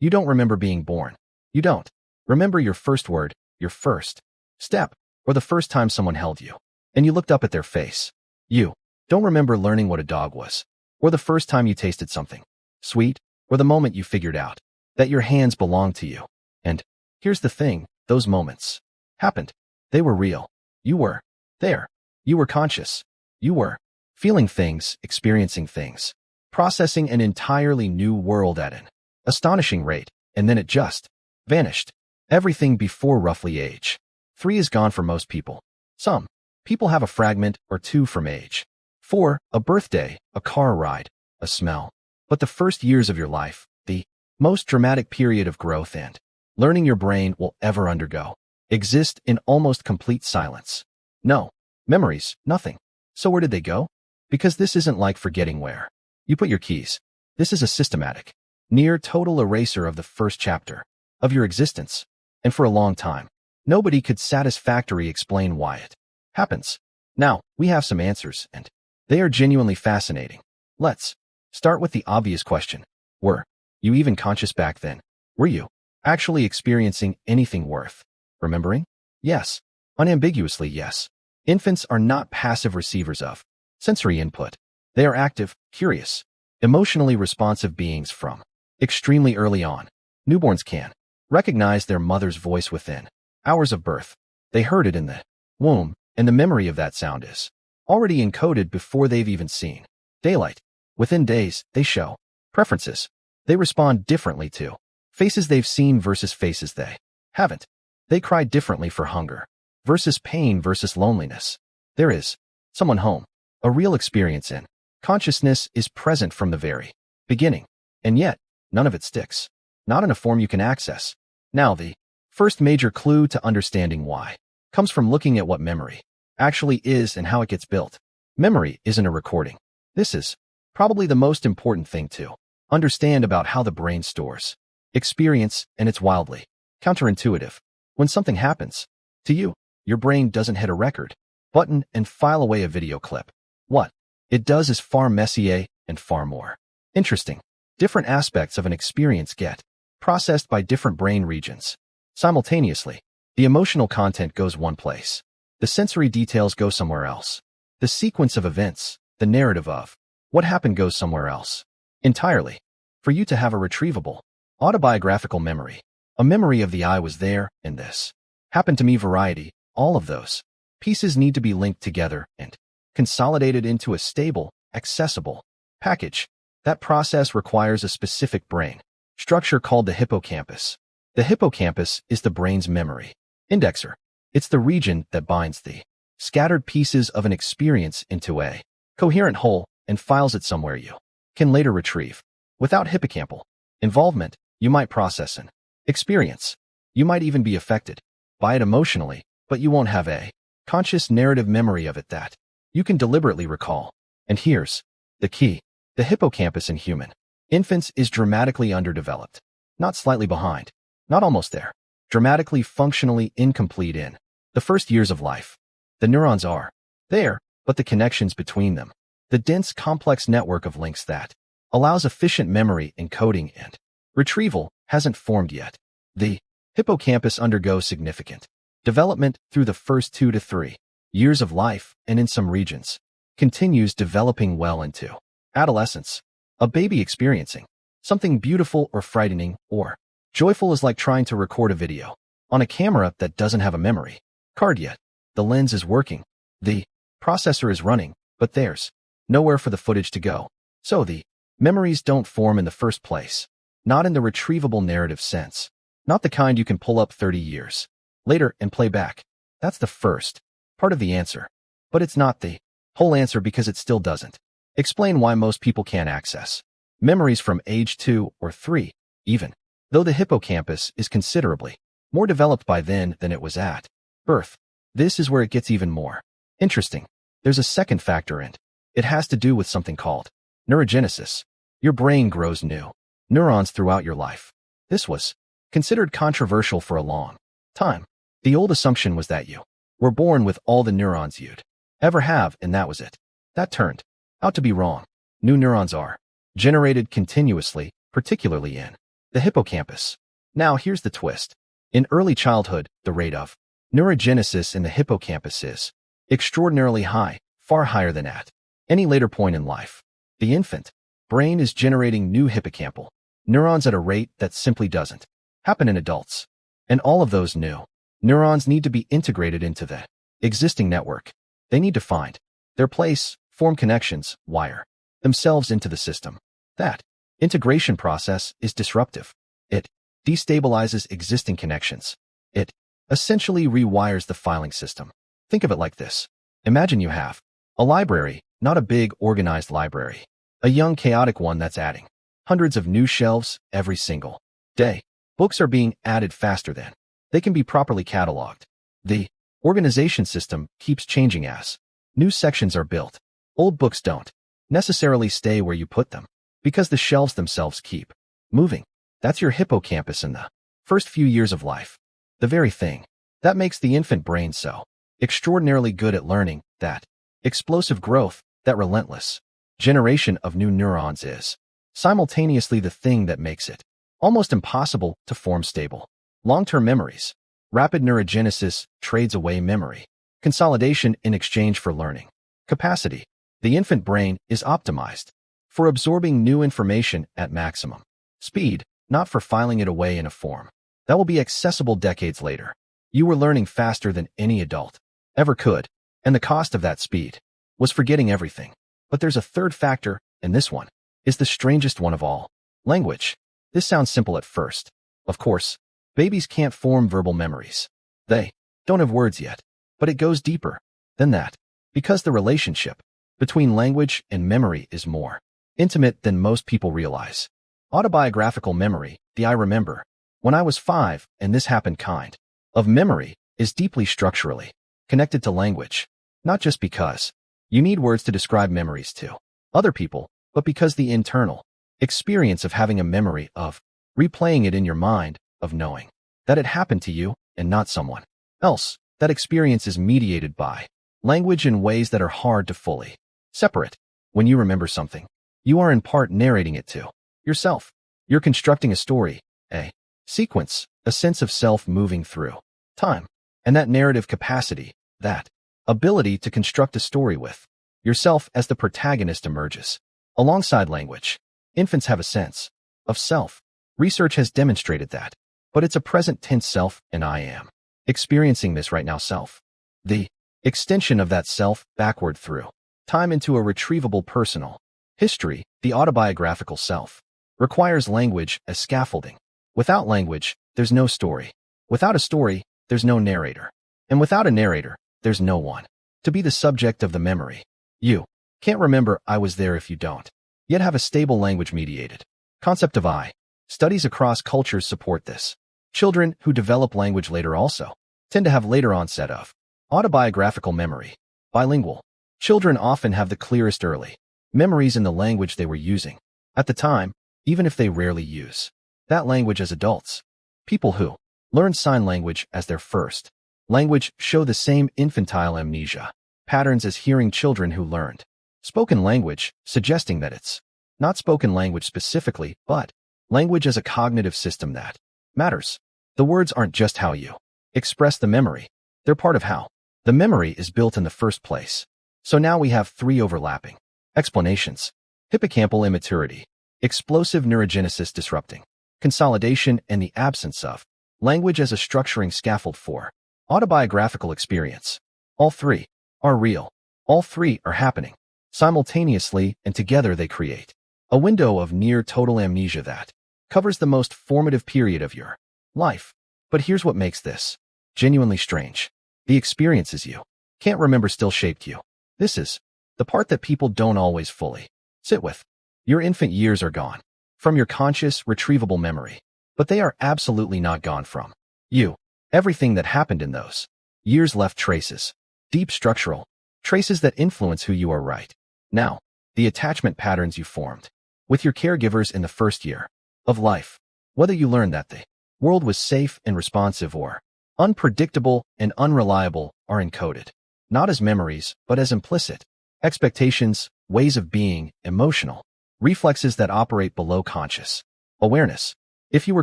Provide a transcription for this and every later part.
You don't remember being born. You don't remember your first word, your first step, or the first time someone held you and you looked up at their face. You don't remember learning what a dog was, or the first time you tasted something sweet, or the moment you figured out that your hands belonged to you. And here's the thing, those moments happened. They were real. You were there. You were conscious. You were feeling things, experiencing things, processing an entirely new world at an astonishing rate, and then it just vanished. Everything before roughly age 3 is gone for most people. Some people have a fragment or two from age 4, a birthday, a car ride, a smell. But the first years of your life, the most dramatic period of growth and learning your brain will ever undergo, exist in almost complete silence. No memories, nothing. So where did they go? Because this isn't like forgetting where you put your keys. This is a systematic, near total eraser of the first chapter of your existence. And for a long time, nobody could satisfactorily explain why it happens. Now, we have some answers, and they are genuinely fascinating. Let's start with the obvious question. Were you even conscious back then? Were you actually experiencing anything worth remembering? Yes. Unambiguously yes. Infants are not passive receivers of sensory input. They are active, curious, emotionally responsive beings from extremely early on. Newborns can recognize their mother's voice within hours of birth. They heard it in the womb, and the memory of that sound is already encoded before they've even seen daylight. Within days, they show preferences. They respond differently to faces they've seen versus faces they haven't. They cry differently for hunger versus pain versus loneliness. There is someone home. A real experience in consciousness is present from the very beginning, and yet none of it sticks. Not in a form you can access. Now, the first major clue to understanding why comes from looking at what memory actually is and how it gets built. Memory isn't a recording. This is probably the most important thing to understand about how the brain stores experience, and it's wildly counterintuitive. When something happens to you, your brain doesn't hit a record button and file away a video clip. What it does is far messier and far more interesting. Different aspects of an experience get processed by different brain regions. Simultaneously, the emotional content goes one place. The sensory details go somewhere else. The sequence of events, the narrative of what happened goes somewhere else entirely. For you to have a retrievable, autobiographical memory, a memory of the I was there and this happened to me variety, all of those pieces need to be linked together and consolidated into a stable, accessible package. That process requires a specific brain structure called the hippocampus. The hippocampus is the brain's memory indexer. It's the region that binds the scattered pieces of an experience into a coherent whole and files it somewhere you can later retrieve. Without hippocampal involvement, you might process an experience. You might even be affected by it emotionally, but you won't have a conscious narrative memory of it that you can deliberately recall. And here's the key. The hippocampus in human infants is dramatically underdeveloped, not slightly behind, not almost there, dramatically functionally incomplete in the first years of life. The neurons are there, but the connections between them, the dense complex network of links that allows efficient memory encoding and retrieval hasn't formed yet. The hippocampus undergoes significant development through the first 2 to 3 years of life, and in some regions, continues developing well into adolescence. A baby experiencing something beautiful or frightening or joyful is like trying to record a video on a camera that doesn't have a memory card yet. The lens is working, the processor is running, but there's nowhere for the footage to go. So the memories don't form in the first place, not in the retrievable narrative sense, not the kind you can pull up 30 years later and play back. That's the first part of the answer, but it's not the whole answer because it still doesn't explain why most people can't access memories from age 2 or 3, even though the hippocampus is considerably more developed by then than it was at birth. This is where it gets even more interesting. There's a second factor, and it has to do with something called neurogenesis. Your brain grows new neurons throughout your life. This was considered controversial for a long time. The old assumption was that you were born with all the neurons you'd ever have, and that was it. That turned out to be wrong. New neurons are generated continuously, particularly in The hippocampus. Now here's the twist. In early childhood, the rate of neurogenesis in the hippocampus is extraordinarily high, far higher than at any later point in life. The infant brain is generating new hippocampal neurons at a rate that simply doesn't happen in adults. And all of those new neurons need to be integrated into the existing network. They need to find their place, form connections, wire themselves into the system. That integration process is disruptive. It destabilizes existing connections. It essentially rewires the filing system. Think of it like this. Imagine you have a library, not a big organized library, a young chaotic one that's adding hundreds of new shelves every single day. Books are being added faster than they can be properly cataloged. The organization system keeps changing as new sections are built. Old books don't necessarily stay where you put them because the shelves themselves keep moving. That's your hippocampus in the first few years of life. The very thing that makes the infant brain so extraordinarily good at learning, that explosive growth, that relentless generation of new neurons is simultaneously the thing that makes it almost impossible to form stable long-term memories. Rapid neurogenesis trades away memory consolidation in exchange for learning capacity. The infant brain is optimized for absorbing new information at maximum speed, not for filing it away in a form that will be accessible decades later. You were learning faster than any adult ever could, and the cost of that speed was forgetting everything. But there's a third factor, and this one is the strangest one of all. Language. This sounds simple at first. Of course, babies can't form verbal memories. They don't have words yet. But it goes deeper than that, because the relationship between language and memory is more intimate than most people realize. Autobiographical memory, the I remember when I was 5 and this happened kind of memory, is deeply structurally connected to language, not just because you need words to describe memories to other people, but because the internal experience of having a memory, of replaying it in your mind, of knowing that it happened to you and not someone else, that experience is mediated by language in ways that are hard to fully separate. When you remember something, you are in part narrating it to yourself. You're constructing a story, a sequence, a sense of self moving through time. And that narrative capacity, that ability to construct a story with yourself as the protagonist emerges alongside language. Infants have a sense of self. Research has demonstrated that, but it's a present tense self, and I am experiencing this right now self. The extension of that self backward through time into a retrievable personal history, the autobiographical self, requires language as scaffolding. Without language, there's no story. Without a story, there's no narrator. And without a narrator, there's no one to be the subject of the memory. You can't remember I was there if you don't yet have a stable language-mediated concept of I. Studies across cultures support this. Children who develop language later also tend to have later onset of autobiographical memory. Bilingual children often have the clearest early memories in the language they were using at the time, even if they rarely use that language as adults. People who learn sign language as their first language show the same infantile amnesia patterns as hearing children who learned spoken language, suggesting that it's not spoken language specifically, but language as a cognitive system that matters. The words aren't just how you express the memory. They're part of how the memory is built in the first place. So now we have 3 overlapping explanations. Hippocampal immaturity, explosive neurogenesis disrupting consolidation, and the absence of language as a structuring scaffold for autobiographical experience. All 3 are real. All 3 are happening simultaneously, and together they create a window of near total amnesia that covers the most formative period of your life. But here's what makes this genuinely strange. The experiences you can't remember still shaped you. This is the part that people don't always fully sit with. Your infant years are gone from your conscious, retrievable memory, but they are absolutely not gone from you. Everything that happened in those years left traces, deep structural traces that influence who you are right now. The attachment patterns you formed with your caregivers in the first year of life, whether you learned that the world was safe and responsive or unpredictable and unreliable, are encoded not as memories, but as implicit expectations, ways of being, emotional reflexes that operate below conscious awareness. If you were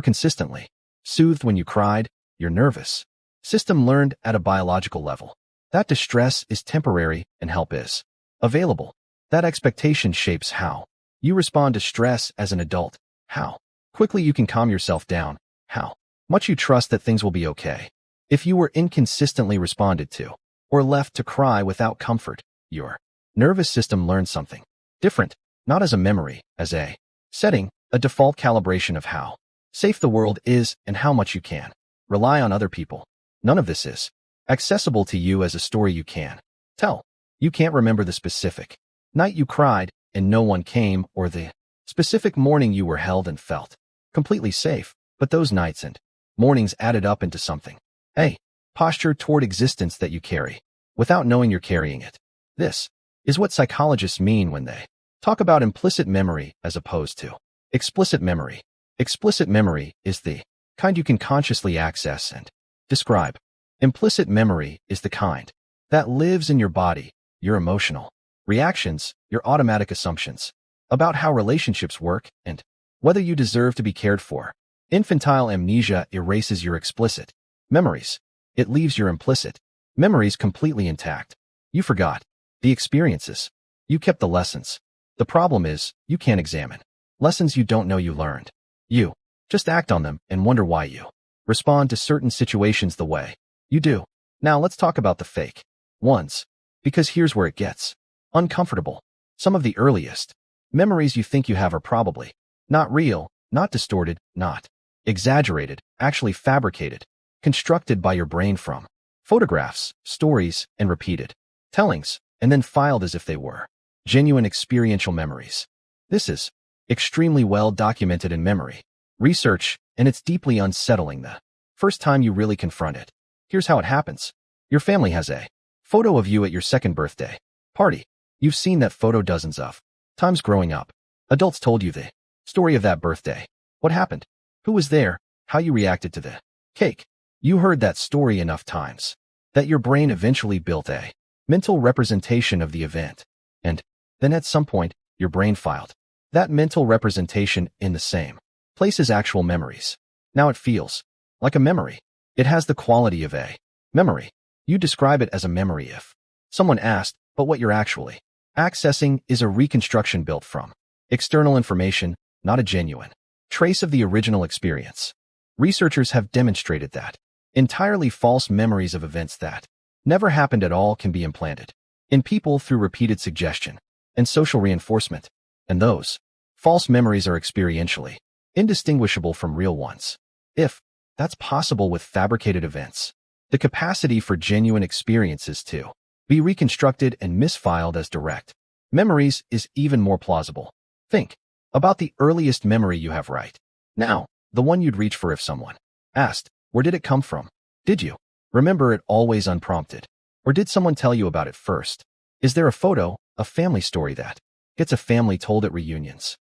consistently soothed when you cried, your nervous system learned at a biological level that distress is temporary and help is available. That expectation shapes how you respond to stress as an adult, how quickly you can calm yourself down, how much you trust that things will be okay. If you were inconsistently responded to or left to cry without comfort, your nervous system learned something different, not as a memory, as a setting, a default calibration of how safe the world is and how much you can rely on other people. None of this is accessible to you as a story you can tell. You can't remember the specific night you cried and no one came, or the specific morning you were held and felt completely safe, but those nights and mornings added up into something, a posture toward existence that you carry without knowing you're carrying it. This is what psychologists mean when they talk about implicit memory as opposed to explicit memory. Explicit memory is the kind you can consciously access and describe. Implicit memory is the kind that lives in your body, your emotional reactions, your automatic assumptions about how relationships work and whether you deserve to be cared for. Infantile amnesia erases your explicit memories. It leaves your implicit memories completely intact. You forgot the experiences. You kept the lessons. The problem is, you can't examine lessons you don't know you learned. You just act on them and wonder why you respond to certain situations the way you do. Now let's talk about the fake ones, because here's where it gets uncomfortable. Some of the earliest memories you think you have are probably not real, not distorted, not exaggerated, actually fabricated, constructed by your brain from photographs, stories, and repeated tellings, and then filed as if they were genuine experiential memories. This is extremely well documented in memory research, and it's deeply unsettling the first time you really confront it. Here's how it happens. Your family has a photo of you at your second birthday party. You've seen that photo dozens of times growing up. Adults told you the story of that birthday. What happened? Who was there? How you reacted to the cake. You heard that story enough times that your brain eventually built a mental representation of the event. And then at some point, your brain filed that mental representation in the same place as actual memories. Now it feels like a memory. It has the quality of a memory. You describe it as a memory if someone asked, but what you're actually accessing is a reconstruction built from external information, not a genuine trace of the original experience. Researchers have demonstrated that entirely false memories of events that never happened at all can be implanted in people through repeated suggestion and social reinforcement, and those false memories are experientially indistinguishable from real ones. If that's possible with fabricated events, the capacity for genuine experiences to be reconstructed and misfiled as direct memories is even more plausible. Think about the earliest memory you have right now, the one you'd reach for if someone asked, where did it come from? Did you remember it always unprompted? Or did someone tell you about it first? Is there a photo, a family story that gets a family told at reunions?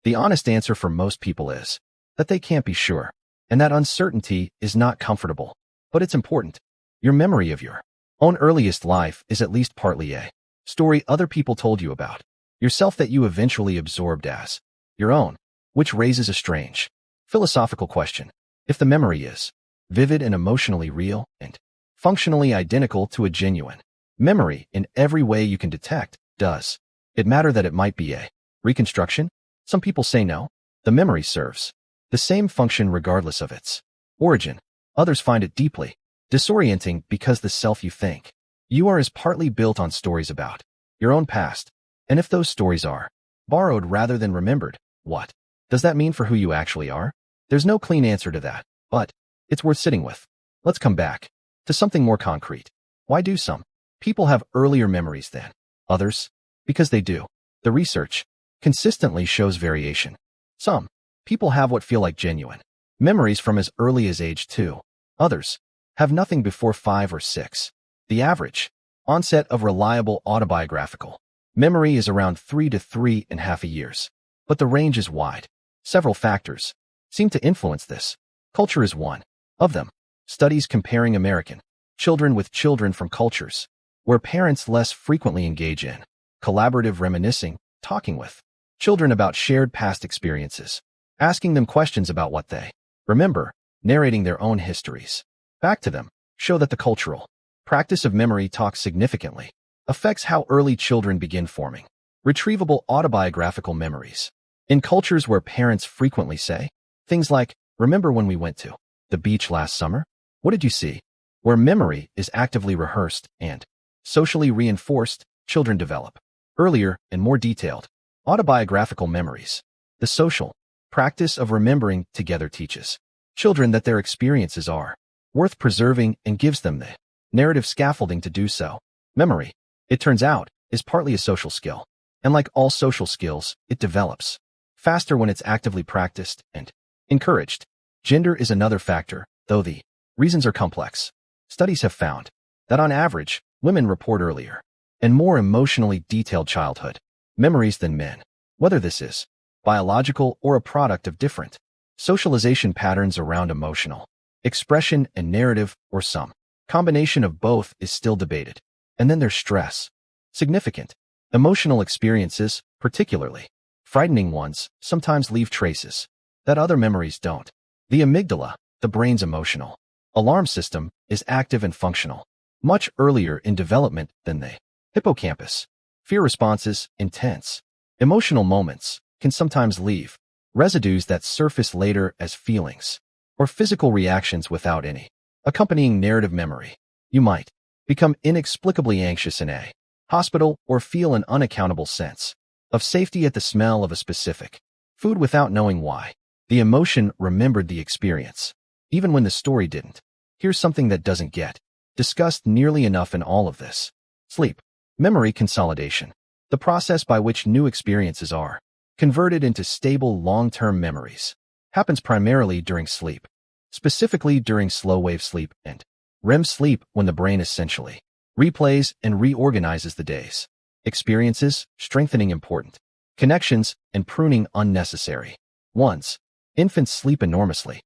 The honest answer for most people is that they can't be sure, and that uncertainty is not comfortable, but it's important. Your memory of your own earliest life is at least partly a story other people told you about yourself that you eventually absorbed as your own, which raises a strange philosophical question. If the memory is vivid and emotionally real and functionally identical to a genuine memory in every way you can detect, does it matter that it might be a reconstruction? Some people say no. The memory serves the same function regardless of its origin. Others find it deeply disorienting because the self you think you are is partly built on stories about your own past. And if those stories are borrowed rather than remembered, what does that mean for who you actually are? There's no clean answer to that, but it's worth sitting with. Let's come back to something more concrete. Why do some people have earlier memories than others? Because they do. The research consistently shows variation. Some people have what feel like genuine memories from as early as age 2. Others have nothing before 5 or 6. The average onset of reliable autobiographical memory is around 3 to 3.5 years, but the range is wide. Several factors seem to influence this. Culture is one of them. Studies comparing American children with children from cultures where parents less frequently engage in collaborative reminiscing, talking with children about shared past experiences, asking them questions about what they remember, narrating their own histories back to them, show that the cultural practice of memory talk significantly affects how early children begin forming retrievable autobiographical memories. In cultures where parents frequently say things like, "Remember when we went to the beach last summer? What did you see?" Where memory is actively rehearsed and socially reinforced, children develop earlier and more detailed autobiographical memories. The social practice of remembering together teaches children that their experiences are worth preserving and gives them the narrative scaffolding to do so. Memory, it turns out, is partly a social skill. And like all social skills, it develops faster when it's actively practiced and encouraged. Gender is another factor, though the reasons are complex. Studies have found that on average, women report earlier and more emotionally detailed childhood memories than men, whether this is biological or a product of different socialization patterns around emotional expression and narrative, or some combination of both is still debated. And then there's stress. Significant emotional experiences, particularly frightening ones, sometimes leave traces that other memories don't. The amygdala, the brain's emotional alarm system, is active and functional much earlier in development than the hippocampus. Fear responses, intense emotional moments, can sometimes leave residues that surface later as feelings or physical reactions without any accompanying narrative memory. You might become inexplicably anxious in a hospital or feel an unaccountable sense of safety at the smell of a specific food without knowing why. The emotion remembered the experience, even when the story didn't. Here's something that doesn't get discussed nearly enough in all of this. Sleep. Memory consolidation. The process by which new experiences are converted into stable long-term memories happens primarily during sleep, specifically during slow-wave sleep and REM sleep, when the brain essentially replays and reorganizes the day's experiences, strengthening important connections and pruning unnecessary ones. Infants sleep enormously.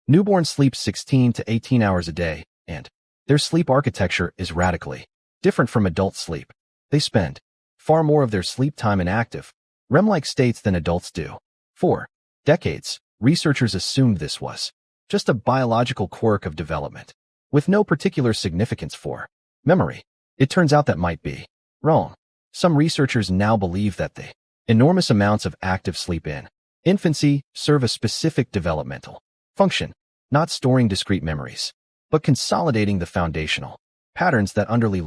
Newborns sleep 16 to 18 hours a day, and their sleep architecture is radically different from adult sleep. They spend far more of their sleep time in active, REM-like states than adults do. For decades, researchers assumed this was just a biological quirk of development, with no particular significance for memory. It turns out that might be wrong. Some researchers now believe that the enormous amounts of active sleep in infancy serve a specific developmental function, not storing discrete memories, but consolidating the foundational patterns that underlie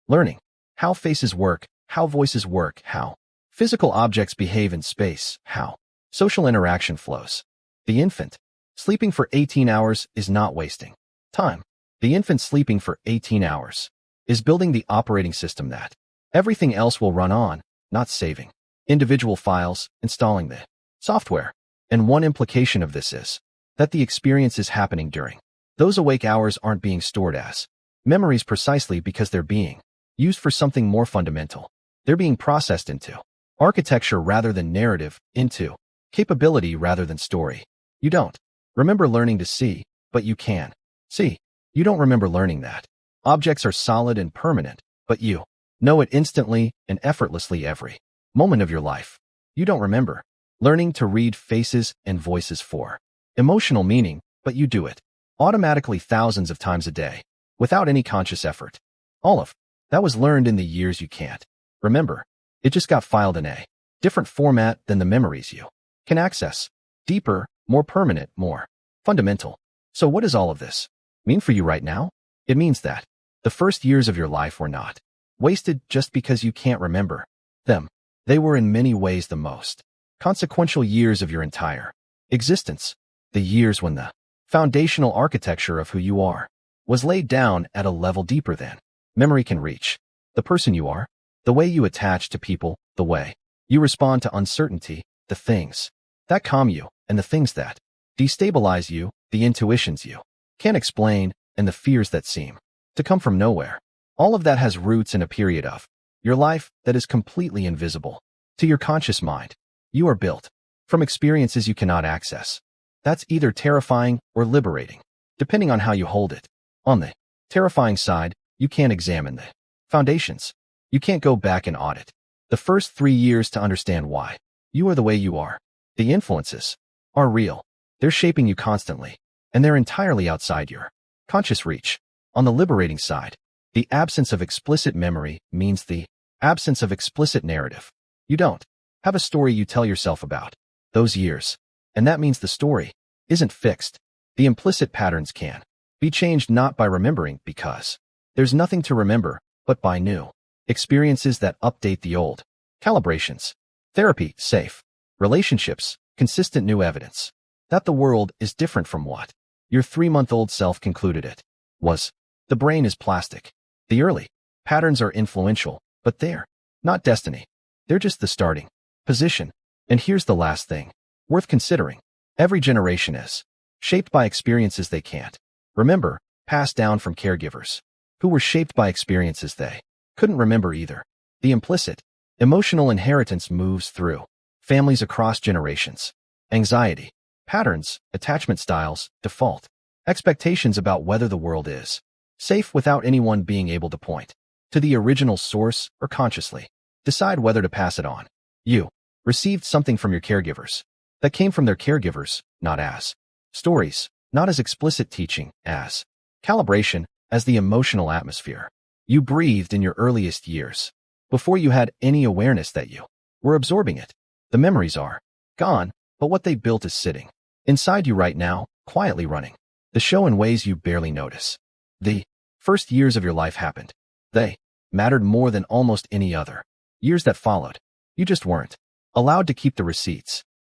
learning how faces work, how voices work, how physical objects behave in space, how social interaction flows. The infant sleeping for 18 hours is not wasting time. The infant sleeping for 18 hours is building the operating system that everything else will run on, not saving individual files, installing the software. And one implication of this is that the experience is happening during those awake hours aren't being stored as memories precisely because they're being used for something more fundamental. They're being processed into architecture rather than narrative, into capability rather than story. You don't remember learning to see, but you can see. You don't remember learning that objects are solid and permanent, but you know it instantly and effortlessly every moment of your life. You don't remember learning to read faces and voices for emotional meaning, but you do it automatically thousands of times a day without any conscious effort. All of that was learned in the years you can't remember. It just got filed in a different format than the memories you can access. Deeper, more permanent, more fundamental. So what does all of this mean for you right now? It means that the first years of your life were not wasted just because you can't remember them. They were in many ways the most consequential years of your entire existence. The years when the foundational architecture of who you are was laid down at a level deeper than memory can reach. The person you are, the way you attach to people, the way you respond to uncertainty, the things that calm you and the things that destabilize you, the intuitions you can't explain, and the fears that seem to come from nowhere. All of that has roots in a period of your life that is completely invisible to your conscious mind. You are built from experiences you cannot access. That's either terrifying or liberating, depending on how you hold it. On the terrifying side, you can't examine the foundations. You can't go back and audit the first 3 years to understand why you are the way you are. The influences are real. They're shaping you constantly, and they're entirely outside your conscious reach. On the liberating side, the absence of explicit memory means the absence of explicit narrative. You don't have a story you tell yourself about those years, and that means the story isn't fixed. The implicit patterns can be changed not by remembering, because there's nothing to remember, but by new experiences that update the old. Calibrations. Therapy, safe. Relationships, consistent new evidence that the world is different from what your 3-month-old self concluded it was. The brain is plastic. The early patterns are influential, but they're not destiny. They're just the starting position. And here's the last thing worth considering. Every generation is shaped by experiences they can't remember, passed down from caregivers who were shaped by experiences they couldn't remember either. The implicit emotional inheritance moves through families across generations. Anxiety, patterns, attachment styles, default expectations about whether the world is safe without anyone being able to point to the original source or consciously decide whether to pass it on. You received something from your caregivers that came from their caregivers, not as stories, not as explicit teaching, as calibration, as the emotional atmosphere you breathed in your earliest years, before you had any awareness that you were absorbing it. The memories are gone, but what they built is sitting inside you right now, quietly running the show in ways you barely notice. The first years of your life happened. They mattered more than almost any other years that followed. You just weren't allowed to keep the receipts.